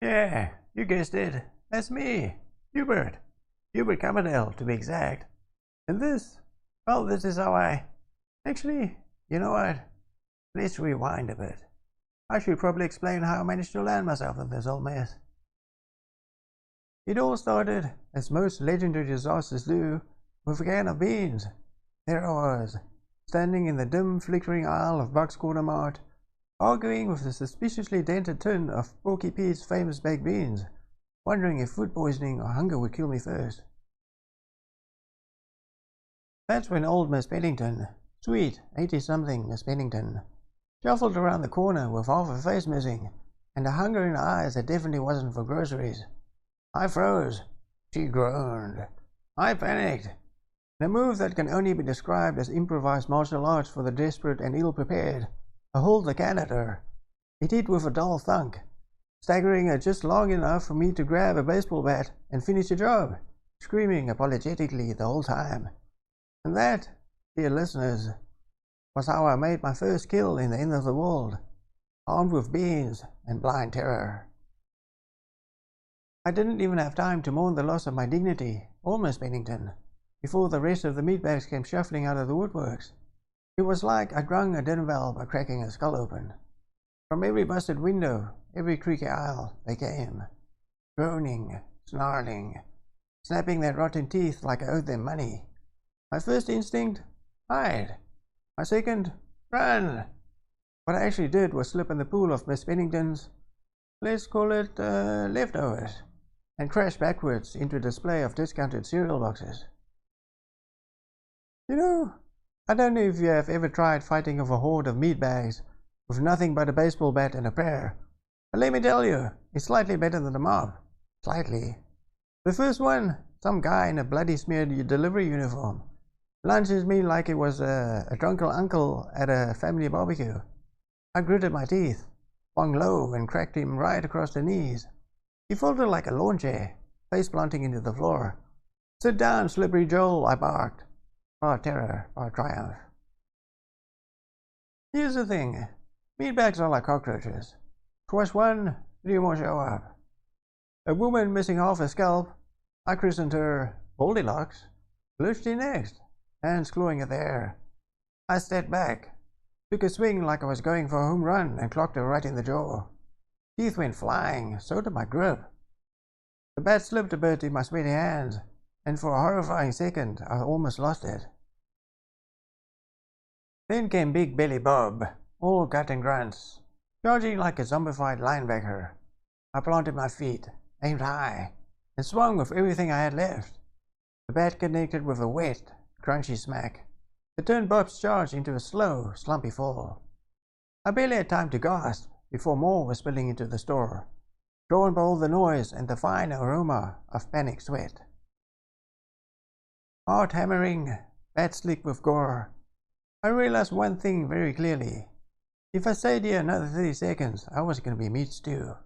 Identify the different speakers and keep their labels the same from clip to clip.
Speaker 1: Yeah, you guessed it. That's me. Hubert. Hubert Campbell, to be exact. And this? Well, this is how I... Actually, you know what? Let's rewind a bit. I should probably explain how I managed to land myself in this old mess. It all started, as most legendary disasters do, with a can of beans. There I was, standing in the dim, flickering aisle of Buck's Corner Mart, arguing with the suspiciously dented tin of Porky Pete's famous baked beans, wondering if food poisoning or hunger would kill me first. That's when old Miss Pennington, sweet 80-something Miss Pennington, shuffled around the corner with half her face missing, and a hunger in her eyes that definitely wasn't for groceries. I froze. She groaned. I panicked. In a move that can only be described as improvised martial arts for the desperate and ill-prepared, I hurled the can at her. It hit with a dull thunk, staggering her just long enough for me to grab a baseball bat and finish the job, screaming apologetically the whole time. And that, dear listeners, was how I made my first kill in the end of the world, armed with beans and blind terror. I didn't even have time to mourn the loss of my dignity, or Miss Pennington, before the rest of the meatbags came shuffling out of the woodworks. It was like I'd rung a dinner bell by cracking a skull open. From every busted window, every creaky aisle, they came, groaning, snarling, snapping their rotten teeth like I owed them money. My first instinct? Hide. My second? Run. What I actually did was slip in the pool of Miss Pennington's, let's call it, leftovers, and crash backwards into a display of discounted cereal boxes. You know, I don't know if you have ever tried fighting off a horde of meatbags with nothing but a baseball bat and a prayer, but let me tell you, it's slightly better than a mob. Slightly. The first one, some guy in a bloody smeared delivery uniform, lunges me like it was a drunken uncle at a family barbecue. I gritted my teeth, swung low, and cracked him right across the knees. He folded like a lawn chair, face planting into the floor. Sit down, Slippery Joel, I barked. Part terror, part triumph. Here's the thing. Meatbags are like cockroaches. Squash one, 3 more show up. A woman missing half a scalp, I christened her Goldilocks, lurched in next, hands clawing at the air. I stepped back, took a swing like I was going for a home run, and clocked her right in the jaw. Teeth went flying, so did my grip. The bat slipped a bit in my sweaty hands, and for a horrifying second I almost lost it. Then came Big Belly Bob, all gut and grunts, charging like a zombified linebacker. I planted my feet, aimed high, and swung with everything I had left. The bat connected with a wet, crunchy smack that turned Bob's charge into a slow, slumpy fall. I barely had time to gasp before more was spilling into the store, drawn by all the noise and the fine aroma of panic sweat. Heart hammering, bat slick with gore, I realized one thing very clearly. If I stayed here another 30 seconds, I was going to be meat stew.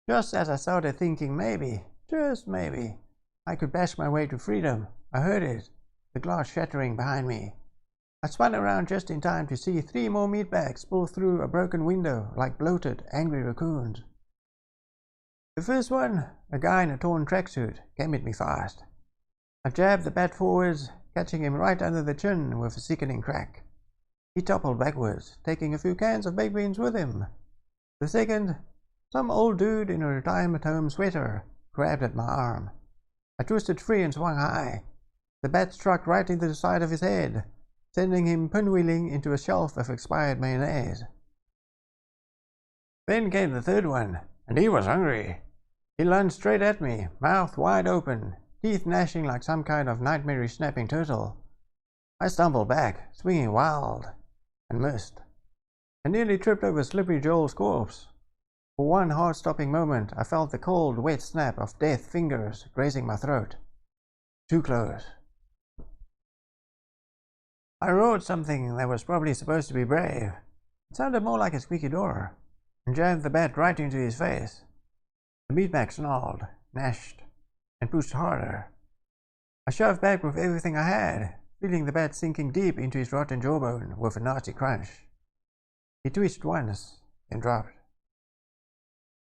Speaker 1: Just as I started thinking maybe, just maybe, I could bash my way to freedom, I heard it, the glass shattering behind me. I spun around just in time to see 3 more meatbags pull through a broken window like bloated, angry raccoons. The first one, a guy in a torn tracksuit, came at me fast. I jabbed the bat forwards, catching him right under the chin with a sickening crack. He toppled backwards, taking a few cans of baked beans with him. The second, some old dude in a retirement home sweater, grabbed at my arm. I twisted free and swung high. The bat struck right into the side of his head, sending him pinwheeling into a shelf of expired mayonnaise. Then came the third one, and he was hungry. He lunged straight at me, mouth wide open, teeth gnashing like some kind of nightmarish snapping turtle. I stumbled back, swinging wild, and missed. I nearly tripped over Slippery Joel's corpse. For one heart-stopping moment, I felt the cold, wet snap of death fingers grazing my throat. Too close. I roared something that was probably supposed to be brave. It sounded more like a squeaky door, and jammed the bat right into his face. The meatbag snarled, gnashed, and pushed harder. I shoved back with everything I had, feeling the bat sinking deep into his rotten jawbone with a nasty crunch. He twitched once, then dropped.